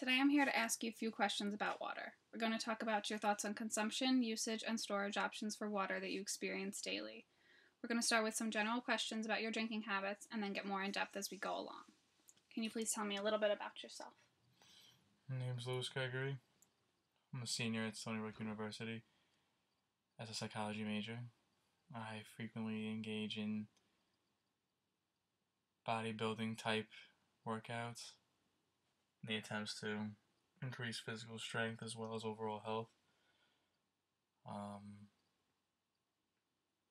Today I'm here to ask you a few questions about water. We're going to talk about your thoughts on consumption, usage, and storage options for water that you experience daily. We're going to start with some general questions about your drinking habits and then get more in depth as we go along. Can you please tell me a little bit about yourself? My name's Louis Gregory. I'm a senior at Stony Brook University as a psychology major. I frequently engage in bodybuilding type workouts in the attempts to increase physical strength as well as overall health.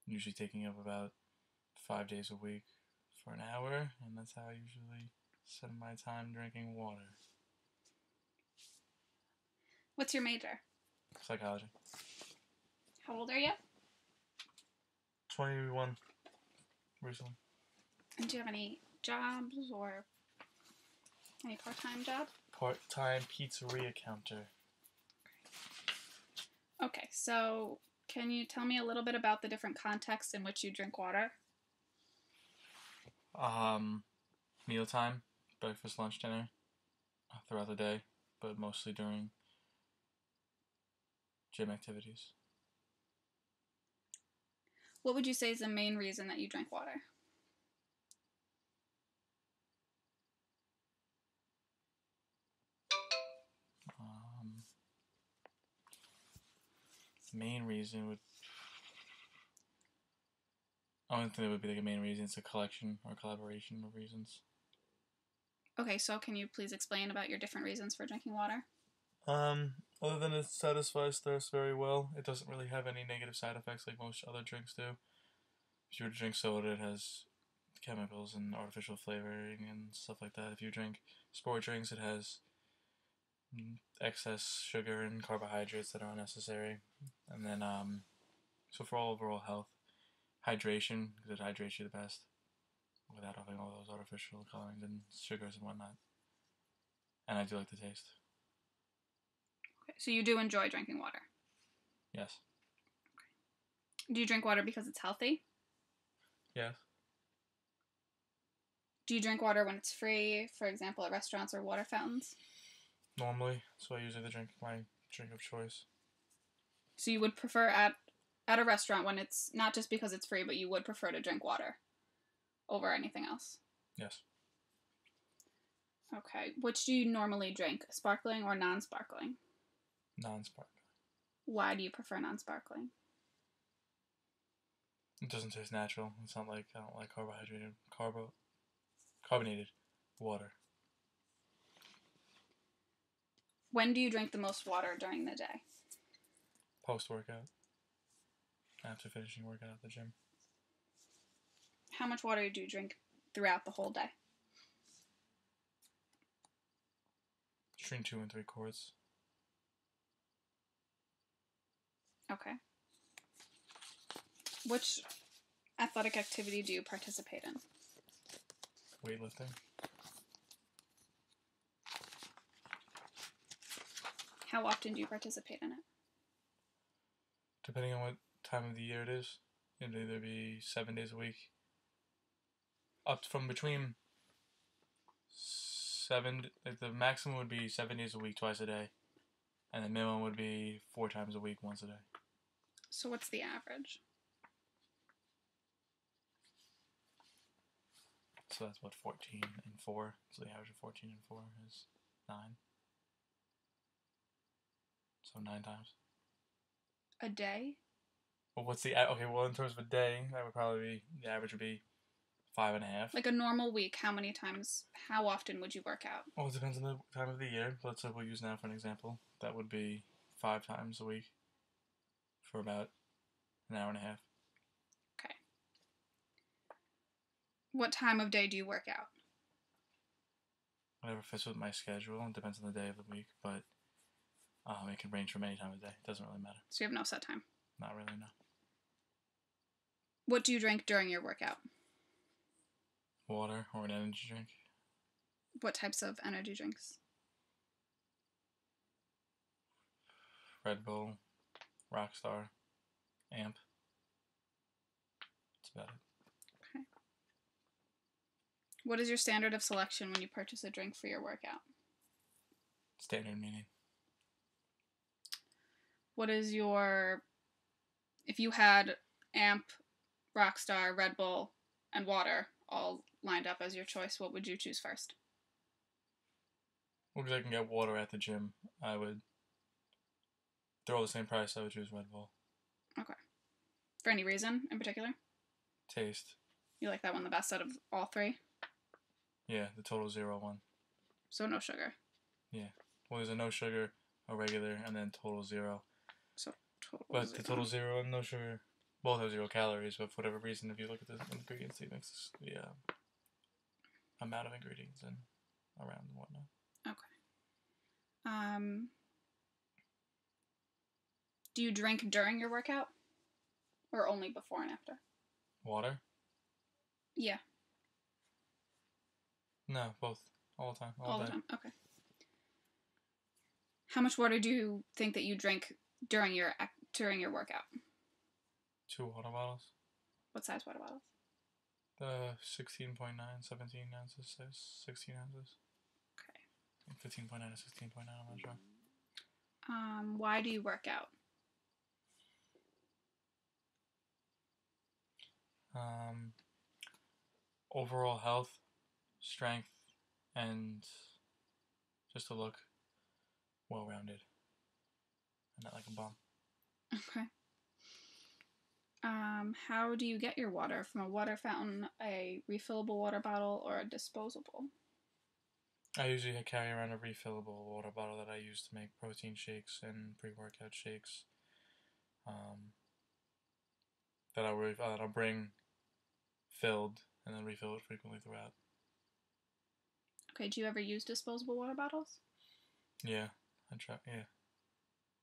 Usually taking up about 5 days a week for an hour, and that's how I usually spend my time drinking water. What's your major? Psychology. How old are you? 21 recently. And do you have any jobs or any part-time job? Part-time pizzeria counter. Okay, so can you tell me a little bit about the different contexts in which you drink water? Mealtime, breakfast, lunch, dinner, throughout the day, but mostly during gym activities. What would you say is the main reason that you drink water? The main reason would... I don't think it would be like a main reason. It's a collection or collaboration of reasons. Okay, so can you please explain about your different reasons for drinking water? Other than it satisfies thirst very well, it doesn't really have any negative side effects like most other drinks do. If you were to drink soda, it has chemicals and artificial flavoring and stuff like that. If you drink sport drinks, it has excess sugar and carbohydrates that are unnecessary. And then, so for all overall health, hydration, because it hydrates you the best without having all those artificial colorings and sugars and whatnot. And I do like the taste. Okay, so you do enjoy drinking water? Yes. Okay. Do you drink water because it's healthy? Yes. Do you drink water when it's free, for example, at restaurants or water fountains? Normally, so I usually drink my drink of choice. So you would prefer at a restaurant when it's not just because it's free, but you would prefer to drink water over anything else? Yes. Okay. Which do you normally drink, sparkling or non-sparkling? Non-sparkling. Why do you prefer non-sparkling? It doesn't taste natural. It's not like I don't like carbonated water. When do you drink the most water during the day? Post-workout. After finishing workout at the gym. How much water do you drink throughout the whole day? Between 2 and 3 quarts. Okay. Which athletic activity do you participate in? Weightlifting. How often do you participate in it? Depending on what time of the year it is. It'd either be 7 days a week. Up from between the maximum would be 7 days a week, twice a day. And the minimum would be 4 times a week, once a day. So what's the average? So that's what, 14 and 4. So the average of 14 and 4 is 9. So 9 times. A day? Well, what's the... Okay, well, in terms of a day, that would probably be... The average would be 5.5. Like a normal week, how often would you work out? Well, it depends on the time of the year. Let's say we'll use now for an example. That would be 5 times a week for about an hour and a half. Okay. What time of day do you work out? Whatever fits with my schedule. It depends on the day of the week, but it can range from any time of day. It doesn't really matter. So you have no set time? Not really, no. What do you drink during your workout? Water or an energy drink. What types of energy drinks? Red Bull, Rockstar, Amp. That's about it. Okay. What is your standard of selection when you purchase a drink for your workout? Standard meaning. What is your... If you had Amp, Rockstar, Red Bull, and water all lined up as your choice, what would you choose first? Well, because I can get water at the gym, I would... They're all the same price, I would choose Red Bull. Okay. For any reason in particular? Taste. You like that one the best out of all three? Yeah, the Total Zero one. So no sugar. Yeah. Well, there's a no sugar, a regular, and then Total Zero. So total But zero. the Total Zero and no sugar both have 0 calories, but for whatever reason, if you look at the ingredients, it makes the amount of ingredients and around and whatnot. Okay. Do you drink during your workout? Or only before and after? Water? Yeah. No, both. All the time. All the time. Okay. How much water do you think that you drink during your workout? 2 water bottles. What size water bottles? 16.9, 17 ounces, 16 ounces. Okay. 15.9 to 16.9, I'm not sure. Why do you work out? Overall health, strength, and just to look well-rounded and not like a bum. Okay. How do you get your water? From a water fountain, a refillable water bottle, or a disposable? I usually carry around a refillable water bottle that I use to make protein shakes and pre-workout shakes. That I'll bring filled and then refill it frequently throughout. Okay, do you ever use disposable water bottles? Yeah, I try. Yeah.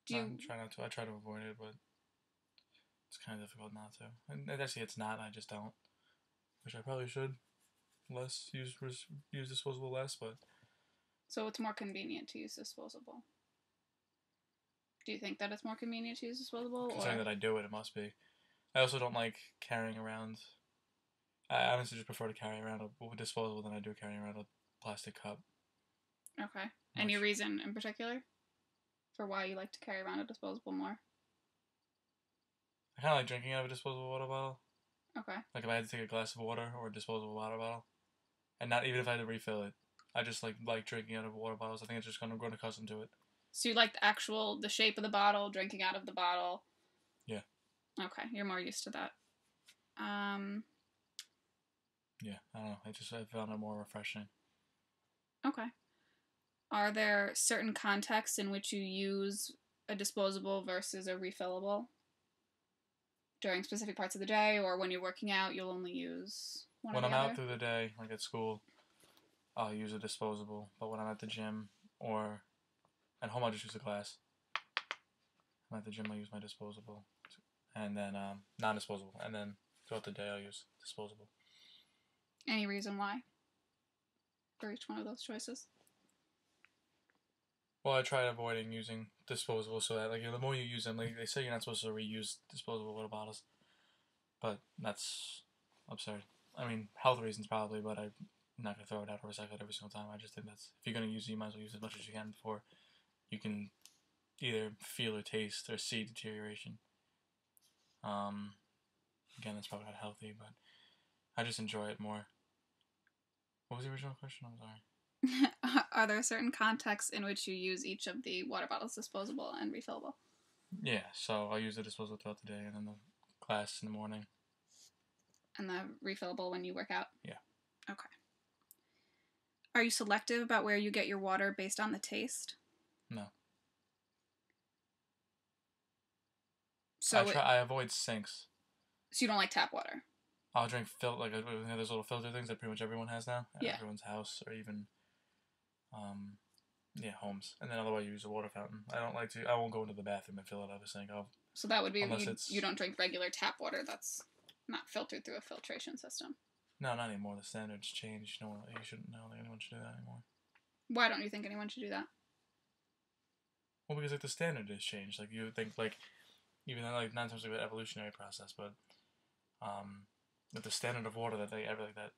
Try not to. I try to avoid it, but it's kind of difficult not to. And actually, it's not. I just don't. Which I probably should. Use disposable less, but. So it's more convenient to use disposable. Do you think that it's more convenient to use disposable? Considering that I do it, it must be. I also don't like carrying around. I honestly just prefer to carry around a disposable than I do carrying around a plastic cup. Okay. Any reason in particular for why you like to carry around a disposable more? I kind of like drinking out of a disposable water bottle. Okay. Like if I had to take a glass of water or a disposable water bottle, and not even if I had to refill it, I just like drinking out of water bottles. I think it's just gonna grow accustomed to it. So you like the shape of the bottle, drinking out of the bottle. Yeah. Okay, you're more used to that. Yeah, I don't know. I found it more refreshing. Okay. Are there certain contexts in which you use a disposable versus a refillable? During specific parts of the day, or when you're working out, you'll only use one or the other? When I'm out through the day, like at school, I'll use a disposable. But when I'm at the gym or at home, I'll just use a glass. When I'm at the gym, I use my disposable. And then non-disposable. And then throughout the day, I'll use disposable. Any reason why? For each one of those choices? Well, I try avoiding using disposable so that, the more you use them, like they say you're not supposed to reuse disposable water bottles. But that's absurd. I mean, health reasons probably, but I'm not going to throw it out or recycle it every single time. I just think that's, if you're going to use it, you might as well use as much as you can before you can either feel or taste or see deterioration. Again, that's probably not healthy, but I just enjoy it more. What was the original question? I'm sorry. Are there certain contexts in which you use each of the water bottles, disposable and refillable? Yeah, so I'll use the disposable throughout the day and then the glass in the morning. And the refillable when you work out? Yeah. Okay. Are you selective about where you get your water based on the taste? No. So I avoid sinks. So you don't like tap water? I'll drink those little filter things that pretty much everyone has now at everyone's house or even homes. And then otherwise you use a water fountain. I won't go into the bathroom and fill it out of a sink. So that would be you don't drink regular tap water that's not filtered through a filtration system. No, not anymore. The standards changed. No, you shouldn't. I don't think anyone should do that anymore. Why don't you think anyone should do that? Well, because the standard has changed. You would think even though 9 times an evolutionary process, but the standard of water that that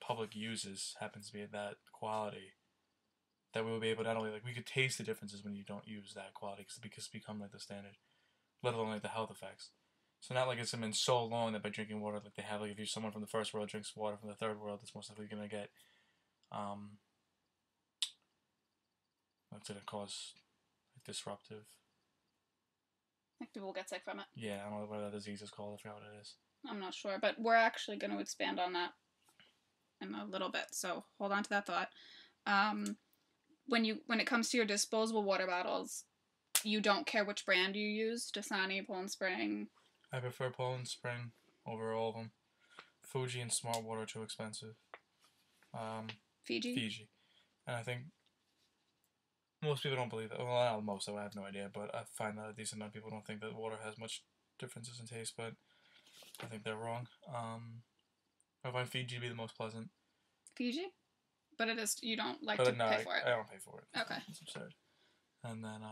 public uses happens to be at that quality. that we will be able to not only, like, we could taste the differences when you don't use that quality because it's become, like, the standard, let alone, like, the health effects. So not like it's been so long that by drinking water, like they have, like if you're someone from the first world drinks water from the third world, it's most likely going to get, what's going to cause, like, disruptive. Like people get sick from it. Yeah, I don't know what that disease is called. I forgot what it is. I'm not sure, but we're actually going to expand on that in a little bit. So hold on to that thought. When it comes to your disposable water bottles, you don't care which brand you use, Dasani, Poland Spring. I prefer Poland Spring over all of them. Fuji and Smart Water are too expensive. Fiji. And I think most people don't believe that. Well, not most, I have no idea, but I find that a decent amount of people don't think that water has much differences in taste, but I think they're wrong. I find Fiji to be the most pleasant. Fiji? But it is, you don't like to pay for it? I don't pay for it. Okay. It's absurd. And then,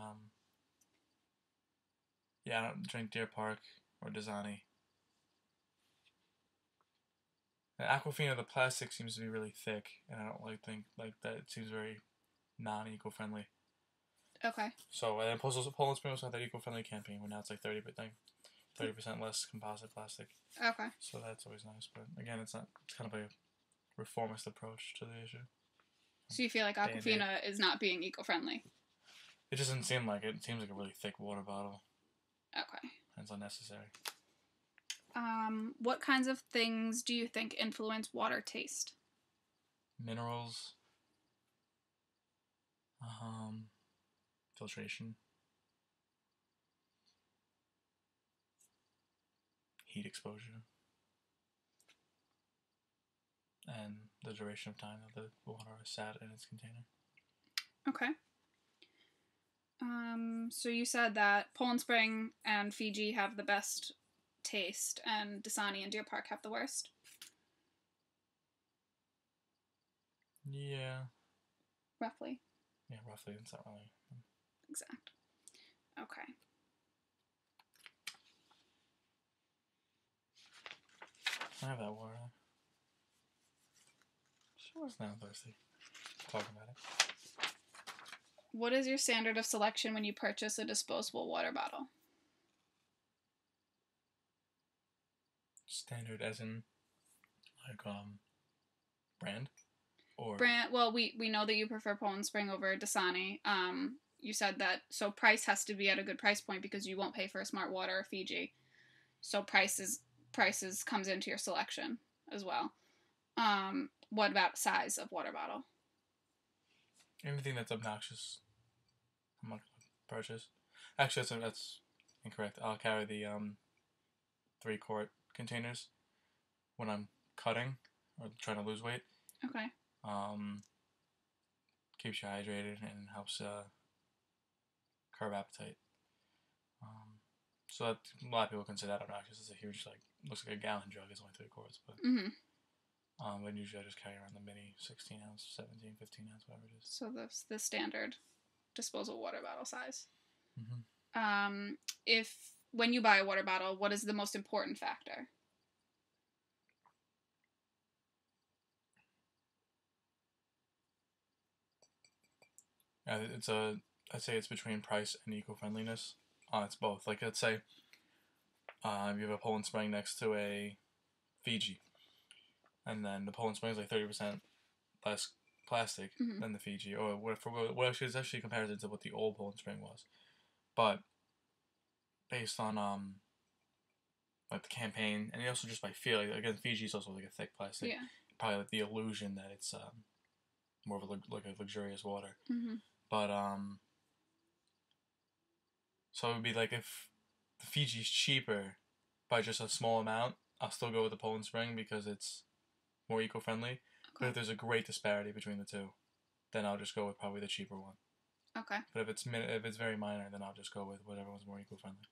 yeah, I don't drink Deer Park or Dasani. And Aquafina, the plastic seems to be really thick, and I don't think that. It seems very non-eco-friendly. Okay. So, and Poland Spring also had that eco-friendly campaign, where now it's like 30% less composite plastic. Okay. So that's always nice, but again, it's kind of a reformist approach to the issue. So you feel like Aquafina is not being eco-friendly? It doesn't seem like it. It seems like a really thick water bottle. Okay. And it's unnecessary. What kinds of things do you think influence water taste? Minerals. Filtration. Heat exposure. And the duration of time that the water is sat in its container. Okay. So you said that Poland Spring and Fiji have the best taste, and Dasani and Deer Park have the worst? Yeah. Roughly? Yeah, roughly. It's not really exact. Okay. I have that water. Sure. Now I'm thirsty. Talking about it. What is your standard of selection when you purchase a disposable water bottle? Standard as in, like, brand? Or brand? Well, we know that you prefer Poland Spring over Dasani. You said that, so price has to be at a good price point because you won't pay for a Smart Water or Fiji. So prices comes into your selection as well. What about size of water bottle? anything that's obnoxious, I'm not going to purchase. Actually, that's incorrect. I'll carry the 3-quart containers when I'm cutting or trying to lose weight. Okay. Keeps you hydrated and helps curb appetite. So that, a lot of people consider that obnoxious. It's a huge, like, looks like a gallon jug. It's only 3 quarts, but but usually I just carry around the mini 16 ounce, 17, 15 ounce, whatever it is. So that's the standard disposable water bottle size. Mm-hmm. If when you buy a water bottle, what is the most important factor? I'd say it's between price and eco-friendliness. It's both. Like, let's say you have a Poland Spring next to a Fiji, and then the Poland Spring is like 30% less plastic than the Fiji, or what actually is actually comparison to what the old Poland Spring was, but based on like the campaign, and also just by feel, like, again, Fiji is also like a thick plastic, probably like the illusion that it's more of a luxurious water, but so it would be like if the Fiji's cheaper by just a small amount, I'll still go with the Poland Spring because it's more eco-friendly. Okay. But if there's a great disparity between the two, then I'll just go with probably the cheaper one. Okay. But if it's very minor, then I'll just go with whatever one's more eco-friendly.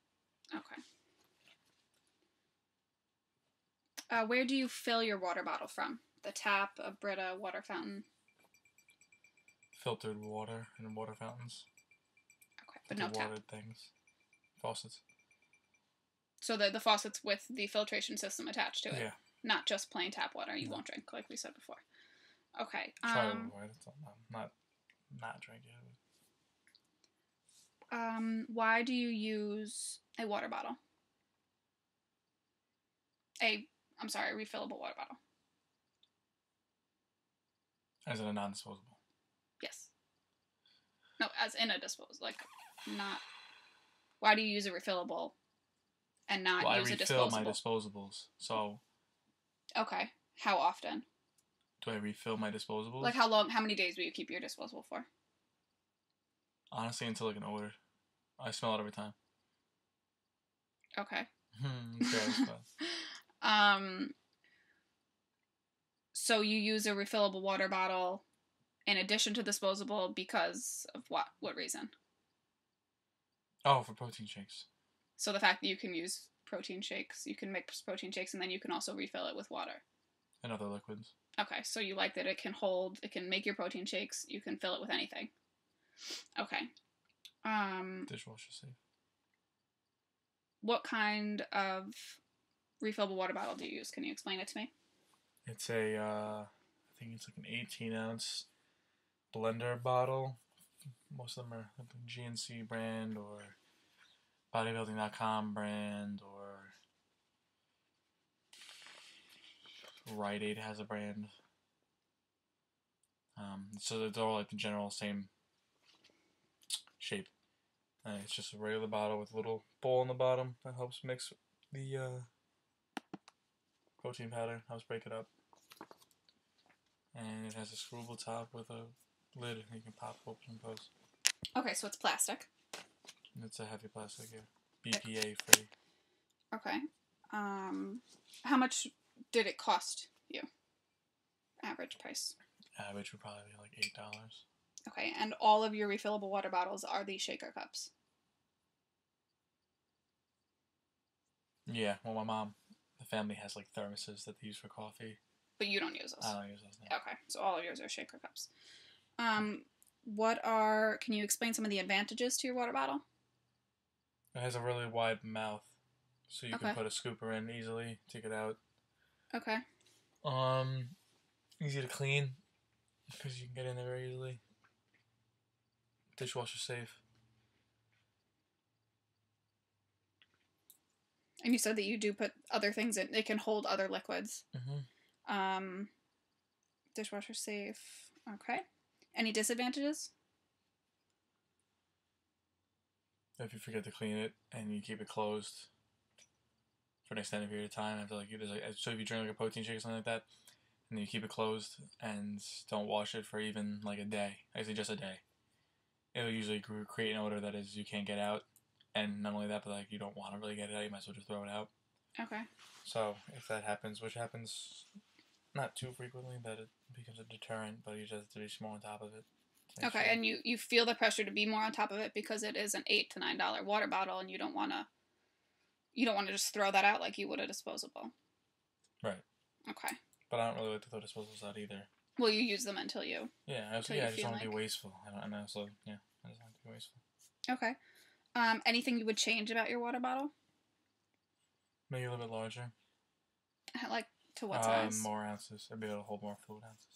Okay. Where do you fill your water bottle from? The tap, a Brita, water fountain? Filtered water and water fountains. Okay, but no tap. Watered things. Faucets. So the faucets with the filtration system attached to it? Yeah. Not just plain tap water you won't drink, like we said before. Okay. Try to avoid it. Not not drink it. Why do you use a water bottle? A refillable water bottle. As in a non-disposable? Yes. No, as in a disposable. Like, not... Why do you use a refillable and not use a disposable? I refill my disposables, so... Okay. How often? Do I refill my disposables? Like, how many days will you keep your disposable for? Honestly, until I can order. I smell it every time. Okay. Gross, but... So you use a refillable water bottle in addition to disposable because of what? What reason? Oh, for protein shakes. So the fact that you can use protein shakes, you can mix protein shakes, and then you can also refill it with water. And other liquids. Okay, so you like that it can make your protein shakes, you can fill it with anything. Okay. Dishwasher safe. What kind of refillable water bottle do you use? Can you explain it to me? It's I think it's like an 18-ounce blender bottle. Most of them are like the GNC brand or bodybuilding.com brand or Rite Aid has a brand. So they're all like the general same shape. It's just a regular bottle with a little bowl in the bottom that helps mix the protein powder, helps break it up. And it has a screwable top with a lid you can pop open and close. Okay, so it's plastic. It's a heavy plastic, yeah. BPA free. Okay. How much did it cost you? Average price. Average would probably be like $8. Okay, and all of your refillable water bottles are these shaker cups? Yeah, well, the family has like thermoses that they use for coffee. But you don't use those? I don't use those, no. Okay, so all of yours are shaker cups. Can you explain some of the advantages to your water bottle? It has a really wide mouth, so you can put a scooper in easily, take it out. Okay. Easy to clean, because you can get in there very easily. Dishwasher safe. And you said that you do put other things in. It can hold other liquids. Mm-hmm. Dishwasher safe. Okay. Any disadvantages? If you forget to clean it and you keep it closed for an extended period of time, after so if you drink like a protein shake or something like that, and then you keep it closed and don't wash it for even like a day, actually just a day, it'll usually create an odor that you can't get out. And not only that, but like you don't want to really get it out, you might as well just throw it out. Okay. So if that happens, which happens not too frequently, that it becomes a deterrent, but you just have to be more on top of it. Okay, sure. And you feel the pressure to be more on top of it because it is an $8 to $9 water bottle, and you don't want to just throw that out like you would a disposable. Right. Okay. But I don't really like to throw disposables out either. Well, you use them until you. Yeah, I just don't want to be wasteful. I just want to be wasteful. Okay. Anything you would change about your water bottle? Maybe a little bit larger. Like to what size? More ounces. I'd be able to hold more fluid ounces.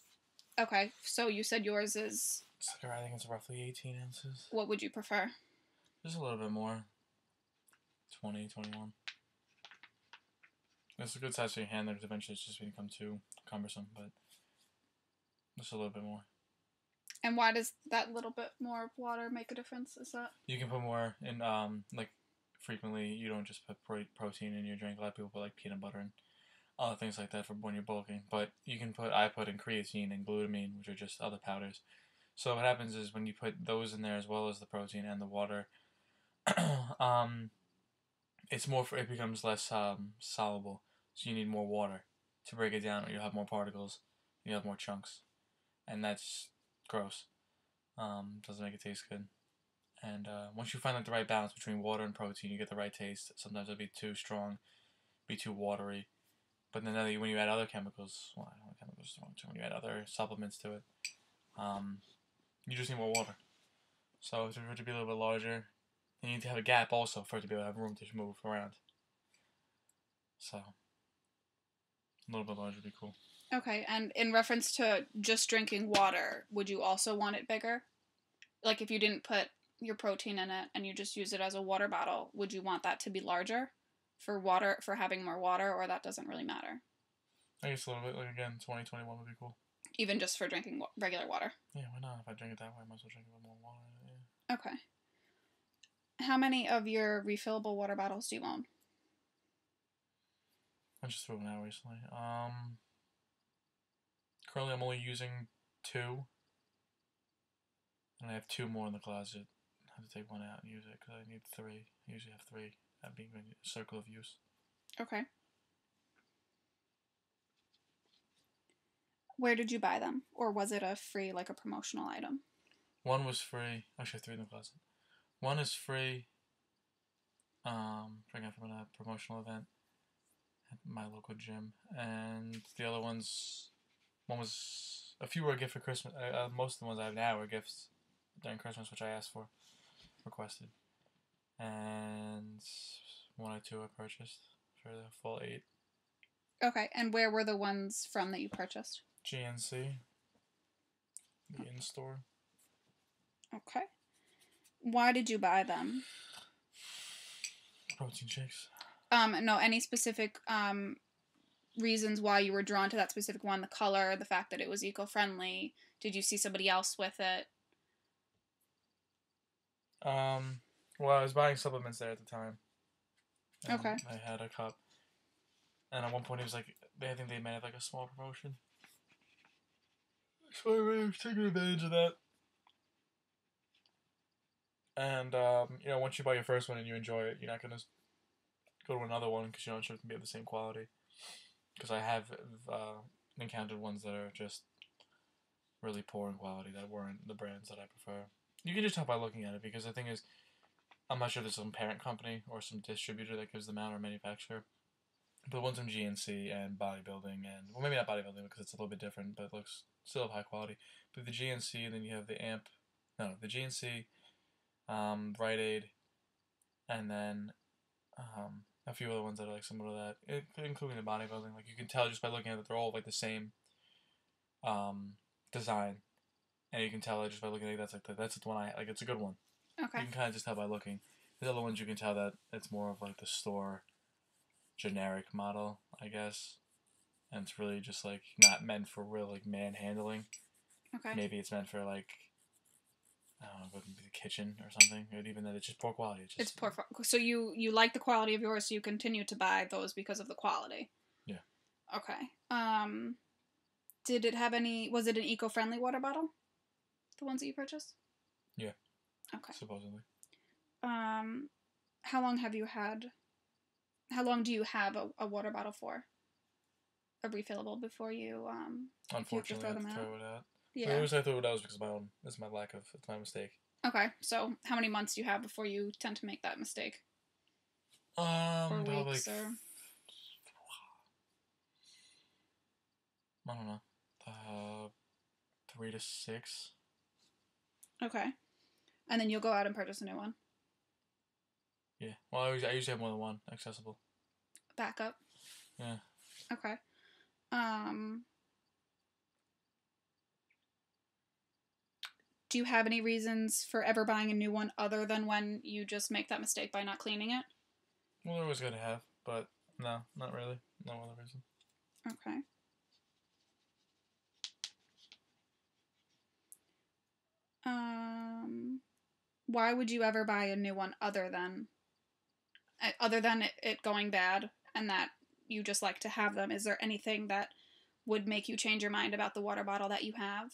Okay, so you said yours is... I think it's roughly 18 ounces. What would you prefer? Just a little bit more. 20, 21. It's a good size for your hand, because eventually it's just going to become too cumbersome, but just a little bit more. And why does that little bit more water make a difference? Is that... You can put more in, like, frequently you don't just put protein in your drink. A lot of people put, like, peanut butter and other things like that for when you're bulking. But I put in creatine and glutamine, which are just other powders. So what happens is when you put those in there as well as the protein and the water, it becomes less soluble. So you need more water to break it down, or you'll have more particles, you have more chunks. And that's gross. Doesn't make it taste good. And once you find like the right balance between water and protein, you get the right taste. Sometimes it'll be too strong, be too watery. But then when you add other chemicals, I don't know what chemicals are wrong too. When you add other supplements to it, you just need more water. So for it to be a little bit larger, you need to have a gap also for it to be able to have room to move around. So a little bit larger would be cool. Okay, and in reference to just drinking water, would you also want it bigger? like, if you didn't put your protein in it and you just use it as a water bottle, would you want that to be larger for having more water, or that doesn't really matter? I guess a little bit. Like, again, 2021 would be cool. Even just for drinking regular water? Yeah, why not? If I drink it that way, I might as well drink it with more water. Yeah. Okay. How many of your refillable water bottles do you own? I just threw them out recently. Currently I'm only using 2. And I have 2 more in the closet. I have to take one out and use it because I need 3. I usually have 3. That being a circle of use. Okay. Where did you buy them? Or was it a free, like a promotional item? One was free. Actually, I have 3 in the closet. One is free. Bring out from a promotional event at my local gym, and the other one was a few were a gift for Christmas. Most of the ones I have now are gifts during Christmas, which I asked for, requested, and 1 or 2 I purchased for the full 8. Okay, and where were the ones from that you purchased? GNC, the in-store. Okay. Why did you buy them? Protein shakes. No, any specific reasons why you were drawn to that specific one? The color, the fact that it was eco-friendly. Did you see somebody else with it? Well, I was buying supplements there at the time. Okay. I had a cup. And at one point it was like, I think they might have like a small promotion. So I was taking advantage of that. And, once you buy your first one and you enjoy it, you're not going to go to another one because you're not sure it's going to be of the same quality. Because I have encountered ones that are just really poor in quality that weren't the brands that I prefer. You can just tell by looking at it, because the thing is, I'm not sure if there's some parent company or some distributor that gives them out, or manufacturer. But the ones from GNC and bodybuilding, and, well, maybe not bodybuilding because it's a little bit different, but it looks still of high quality. But the GNC, and then you have the GNC, Rite Aid, and then a few other ones that are like similar to that, including the bodybuilding. Like, you can tell just by looking at it, they're all like the same design, and you can tell just by looking at it, that's the one I like. It's a good one. Okay. You can kind of just tell by looking. The other ones you can tell that it's more of like the store generic model, I guess, and it's really just like not meant for real like manhandling. Okay. Maybe it's meant for like, I don't know, maybe the kitchen or something. Or even that it's just poor quality. It's poor. So you like the quality of yours, so you continue to buy those because of the quality. Yeah. Okay. Did it have any? Was it an eco-friendly water bottle? The ones that you purchased? Yeah. Okay. Supposedly. How long do you have a water bottle for? A refillable before you Unfortunately, throw them out? throw it out. Yeah. The reason I threw it out was because of it's my mistake. Okay, so how many months do you have before you tend to make that mistake? Or weeks, or... I don't know. 3 to 6. Okay. And then you'll go out and purchase a new one? Yeah. Well, I usually have more than one accessible. Backup? Yeah. Okay. Do you have any reasons for ever buying a new one other than when you just make that mistake by not cleaning it? Well, they're always good to have, but no, not really. No other reason. Okay. Why would you ever buy a new one other than it going bad and that you just like to have them? Is there anything that would make you change your mind about the water bottle that you have?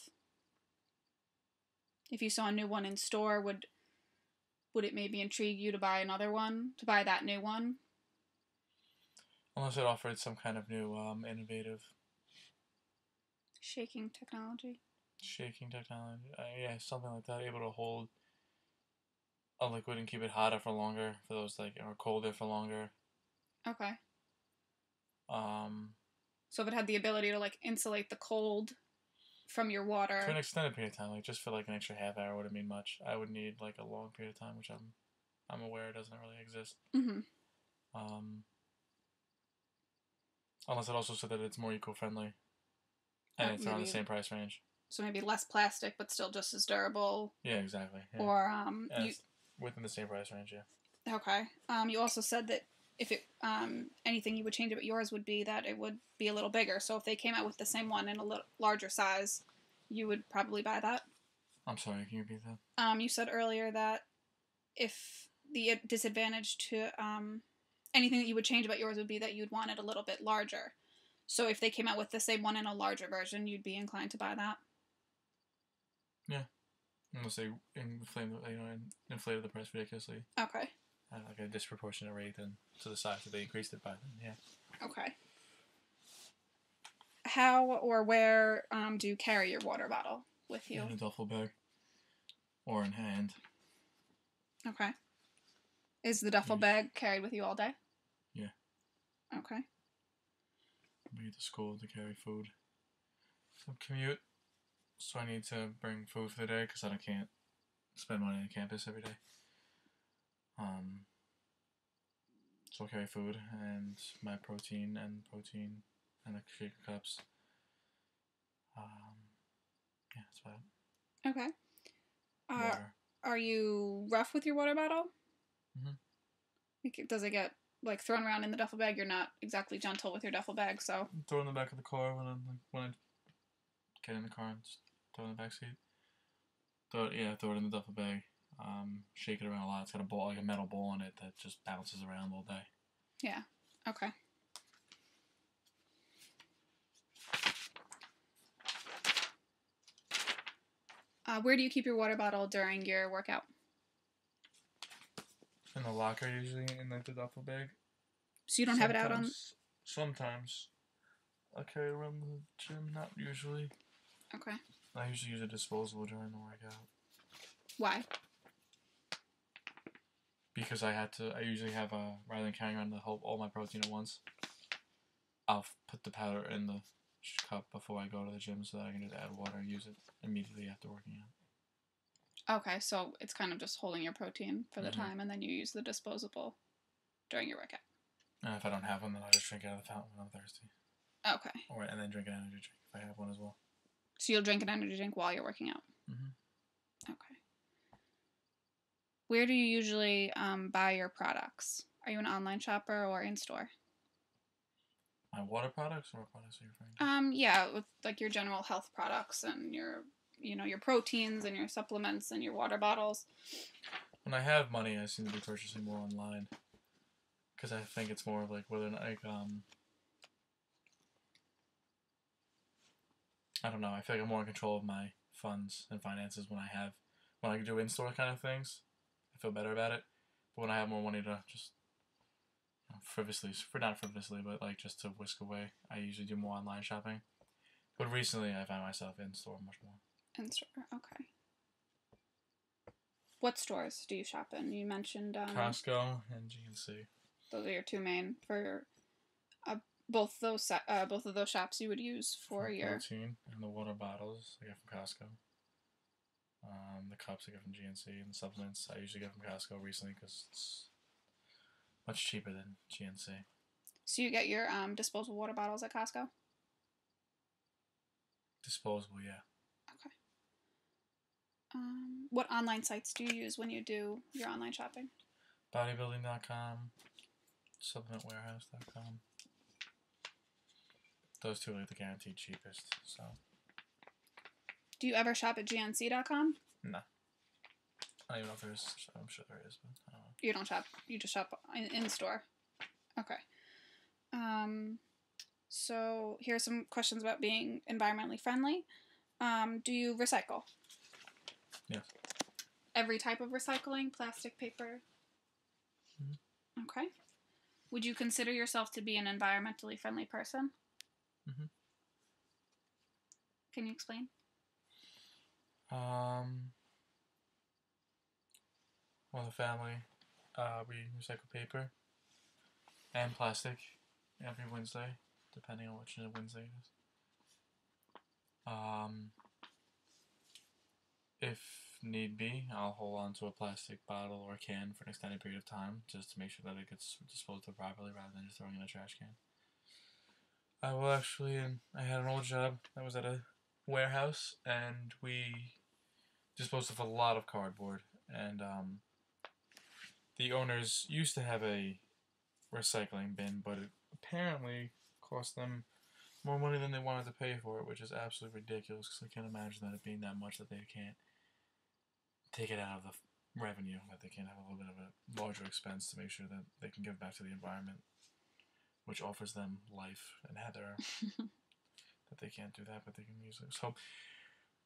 If you saw a new one in store, would it maybe intrigue you to buy another one, to buy that new one? Unless it offered some kind of new innovative shaking technology. Yeah, something like that, able to hold a liquid and keep it hotter for longer, for those or colder for longer. Okay. So if it had the ability to insulate the cold from your water for an extended period of time, just for an extra half hour wouldn't mean much. I would need a long period of time, which I'm aware doesn't really exist. Mm-hmm. Unless it also said that it's more eco-friendly, and it's around the same price range. So maybe less plastic, but still just as durable. Yeah, exactly. Yeah. Or and it's within the same price range. Yeah. Okay. You also said that if it anything you would change about yours would be that it would be a little bigger. So if they came out with the same one in a little larger size, you would probably buy that. I'm sorry. Can you repeat that? You said earlier that if the disadvantage to anything that you would change about yours would be that you'd want it a little bit larger. So if they came out with the same one in a larger version, you'd be inclined to buy that. Yeah. Unless they inflated the price ridiculously. Okay. At like a disproportionate rate then to the size that they increased it by then, yeah. Okay. How or where do you carry your water bottle with you? In a duffel bag. Or in hand. Okay. Is the duffel bag carried with you all day? Yeah. Okay. We get to school to carry food. So commute. So I need to bring food for the day because I can't spend money on campus every day. So I'll carry food and my protein and the shaker cups. Yeah, that's about it. Okay. Water. Are you rough with your water bottle? Mm-hmm. Does it get like thrown around in the duffel bag? You're not exactly gentle with your duffel bag, so. Throw it in the back of the car when I get in the car and just throw it in the back seat. Throw it in the duffel bag. Shake it around a lot. It's got a ball, like a metal ball in it that just bounces around all day. Yeah. Okay. Where do you keep your water bottle during your workout? In the locker, usually, in like the duffel bag. So you don't have it out on... Sometimes. I carry it around the gym, not usually. Okay. I usually use a disposable during the workout. Why? Because I usually have rather than carrying around all my protein at once, I'll put the powder in the cup before I go to the gym so that I can just add water and use it immediately after working out. Okay, so it's kind of just holding your protein for the time, and then you use the disposable during your workout. And if I don't have one, then I'll just drink out of the fountain when I'm thirsty. Okay. And then drink an energy drink if I have one as well. So you'll drink an energy drink while you're working out? Mm-hmm. Okay. Where do you usually buy your products? Are you an online shopper or in-store? My water products or what products are you referring to? Yeah, with like your general health products and your proteins and your supplements and your water bottles. When I have money, I seem to be purchasing more online. Because I think it's more like whether or not, I don't know, I feel like I'm more in control of my funds and finances when I do in-store kind of things. I feel better about it. But when I have more money to just not frivolously, but like just to whisk away, I usually do more online shopping. But recently I find myself in-store much more. In-store, okay. What stores do you shop in? You mentioned Costco and GNC. Those are your two main for both of those shops you would use for your protein and the water bottles I get from Costco. The cups I get from GNC and the supplements I usually get from Costco recently because it's much cheaper than GNC. So you get your disposable water bottles at Costco? Disposable, yeah. Okay. What online sites do you use when you do your online shopping? Bodybuilding.com, supplementwarehouse.com. Those two are like the guaranteed cheapest, so. Do you ever shop at GNC.com? No. I don't even know if there's. I'm sure there is, but I don't know. You don't shop. You just shop in store. Okay. So here's some questions about being environmentally friendly. Do you recycle? Yes. Every type of recycling? Plastic, paper? Mm-hmm. Okay. Would you consider yourself to be an environmentally friendly person? Mm-hmm. Can you explain? Well, the family, we recycle paper and plastic every Wednesday, depending on which Wednesday it is. If need be, I'll hold on to a plastic bottle or can for an extended period of time, just to make sure that it gets disposed of properly rather than just throwing it in a trash can. I had an old job that was at a warehouse, and we disposed of a lot of cardboard. And the owners used to have a recycling bin, but it apparently cost them more money than they wanted to pay for it, which is absolutely ridiculous because I can't imagine that it being that much that they can't take it out of the revenue, that they can't have a little bit of a larger expense to make sure that they can give back to the environment, which offers them life and heather. That they can't do that, but they can use it. So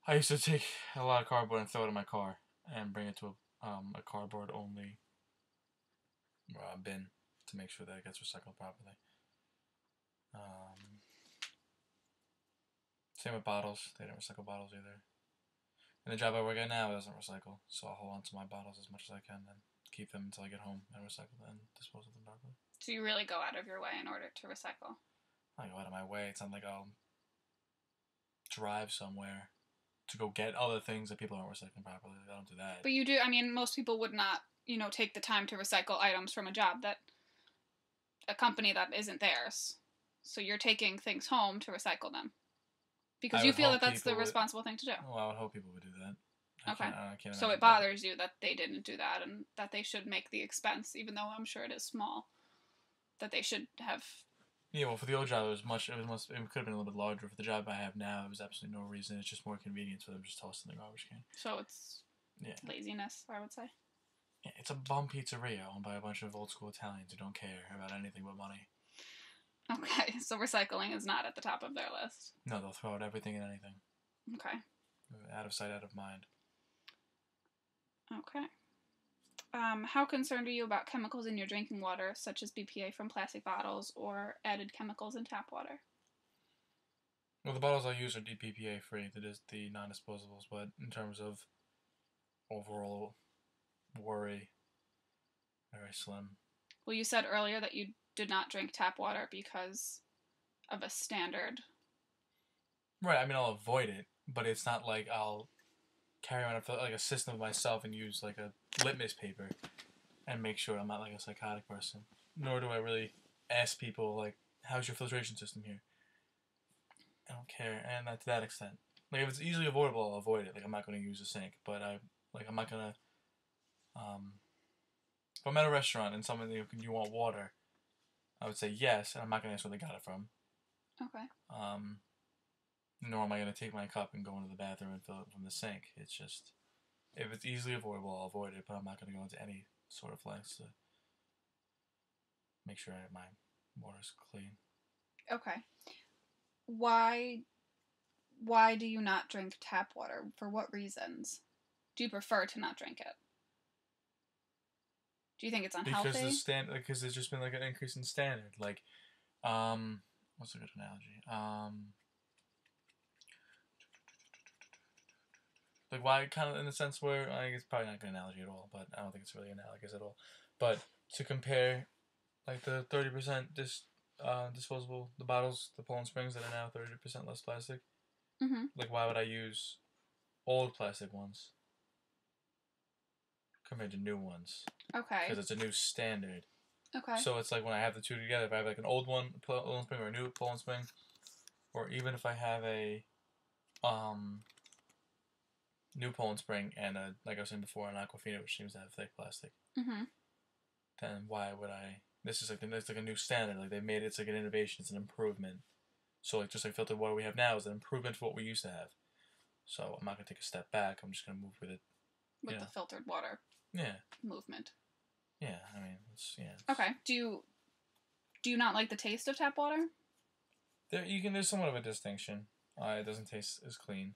I used to take a lot of cardboard and throw it in my car and bring it to a cardboard only bin to make sure that it gets recycled properly. Same with bottles. They didn't recycle bottles either. And the job I work at now doesn't recycle, so I'll hold on to my bottles as much as I can and keep them until I get home and recycle them and dispose of them properly. So you really go out of your way in order to recycle? I go out of my way. It's not like I'll drive somewhere to go get other things that people aren't recycling properly. I don't do that. But you do. I mean, most people would not, take the time to recycle items from a job a company that isn't theirs. So you're taking things home to recycle them. Because you feel that that's the responsible thing to do. Well, I would hope people would do that. I can't so it bothers you that they didn't do that and that they should make the expense, even though I'm sure it is small, that they should have. Yeah, well, for the old job, it could have been a little bit larger. For the job I have now, there was absolutely no reason. It's just more convenient for them to just toss it in the garbage can. So it's laziness, I would say. Yeah, it's a bum pizzeria owned by a bunch of old school Italians who don't care about anything but money. Okay, so recycling is not at the top of their list. No, they'll throw out everything and anything. Okay. Out of sight, out of mind. Okay. How concerned are you about chemicals in your drinking water, such as BPA from plastic bottles or added chemicals in tap water? Well, the bottles I use are BPA free, that is the non-disposables, but in terms of overall worry, very slim. Well, you said earlier that you did not drink tap water because of a standard. Right, I mean, I'll avoid it, but it's not like I'll carry around a system of myself and use like a litmus paper and make sure I'm not like a psychotic person. Nor do I really ask people like, how's your filtration system here? I don't care, and to that extent. Like, if it's easily avoidable, I'll avoid it. Like, I'm not going to use a sink, but I'm not going to, if I'm at a restaurant and someone, you want water, I would say yes, and I'm not going to ask where they got it from. Okay. Nor am I going to take my cup and go into the bathroom and fill it from the sink. It's just, if it's easily avoidable, I'll avoid it, but I'm not going to go into any sort of lengths to make sure my water's clean. Okay. Why do you not drink tap water? For what reasons? Do you prefer to not drink it? Do you think it's unhealthy? Because there's just been like an increase in standard. Like, what's a good analogy? Like, why, kind of in the sense where, I think it's probably not a good analogy at all, but I don't think it's really analogous at all. But to compare, like, the 30% disposable, the bottles, the Poland Springs that are now 30% less plastic, like, why would I use old plastic ones compared to new ones? Okay. Because it's a new standard. Okay. So it's like when I have the two together, if I have like an old one, Poland Spring, or a new Poland Spring, or even if I have a new Poland Spring and like I was saying before, an Aquafina, which seems to have thick plastic, then why would I? This is like a new standard. Like they made it, it's like an innovation, it's an improvement. So like just like filtered water we have now is an improvement to what we used to have. So I'm not gonna take a step back. I'm just gonna move with it. With the filtered water. Yeah. Movement. Yeah, I mean, it's. Okay. Do you not like the taste of tap water? There's somewhat of a distinction. It doesn't taste as clean,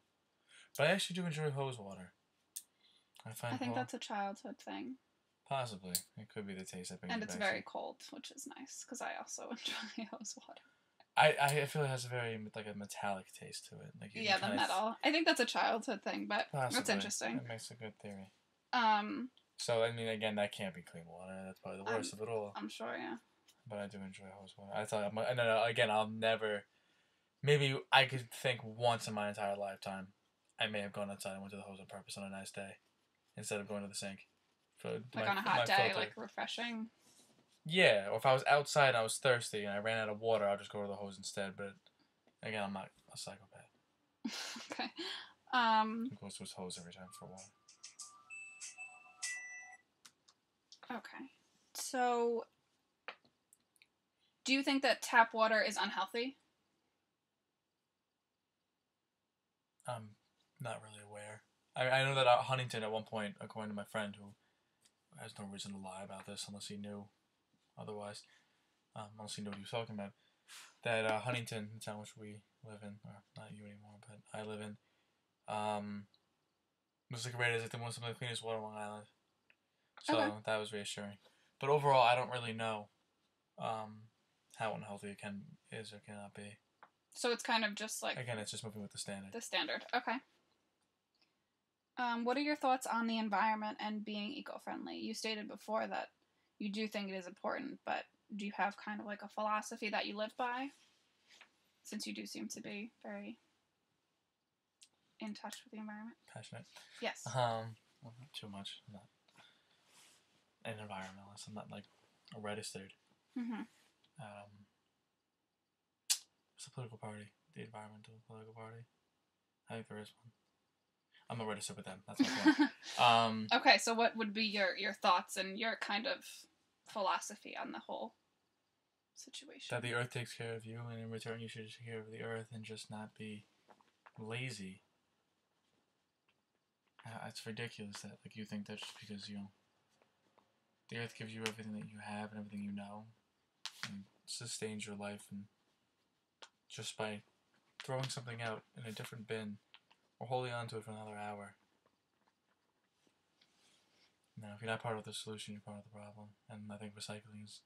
but I actually do enjoy hose water. I think that's a childhood thing. Possibly, it could be the taste that brings and it it's back very cold, which is nice because I also enjoy hose water. I feel it has a very like a metallic taste to it. Like the metal. I think that's a childhood thing, but that's interesting. That makes a good theory. So I mean, again, that can't be clean water. That's probably the worst of it all. I'm sure, yeah. But I do enjoy hose water. I thought, no, again, I'll never. Maybe I could think once in my entire lifetime, I may have gone outside and went to the hose on purpose on a nice day, instead of going to the sink. Like on a hot day, like refreshing. Yeah, or if I was outside and I was thirsty and I ran out of water, I'll just go to the hose instead. But again, I'm not a psychopath. Okay. He goes to his hose every time for water. Okay. So, do you think that tap water is unhealthy? I'm not really aware. I know that Huntington at one point, according to my friend who has no reason to lie about this unless he knew otherwise, unless he knew what he was talking about, that Huntington, the town which we live in, or not you anymore, but I live in, was rated as some of the cleanest water on Long Island. So Okay. that was reassuring. But overall, I don't really know how unhealthy it is or cannot be. So it's kind of just like Again, it's just moving with the standard. the standard. Okay. What are your thoughts on the environment and being eco-friendly? You stated before that you do think it is important, but do you have kind of like a philosophy that you live by? Since you do seem to be very in touch with the environment. Passionate. Yes. Well, not too much. I'm not an environmentalist. I'm not like a registered. Mm-hmm. It's a political party, the environmental political party. I think there is one. I'm not registered with them. That's my point. Okay, so what would be your thoughts and your kind of philosophy on the whole situation? That the earth takes care of you, and in return you should take care of the earth and just not be lazy. It's ridiculous that like you think that just because the earth gives you everything that you have and everything you know, and sustains your life, and just by throwing something out in a different bin or holding on to it for another hour. No, if you're not part of the solution, you're part of the problem. And I think recycling is,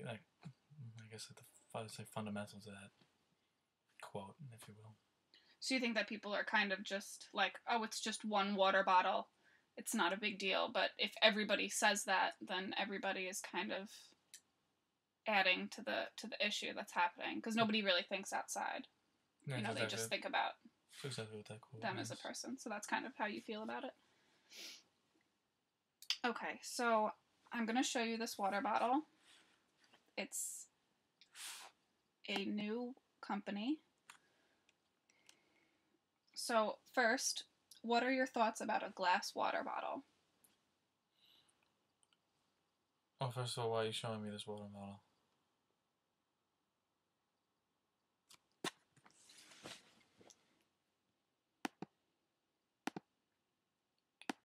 like, I guess it's like fundamental to that quote, if you will. So you think that people are kind of just like, oh, it's just one water bottle, it's not a big deal. But if everybody says that, then everybody is kind of adding to the issue that's happening because nobody really thinks outside. Yeah, They just think about exactly what that quote them means. as a person. So that's kind of how you feel about it. Okay, so I'm gonna show you this water bottle. It's a new company. So first, what are your thoughts about a glass water bottle? Oh, first of all, why are you showing me this water bottle?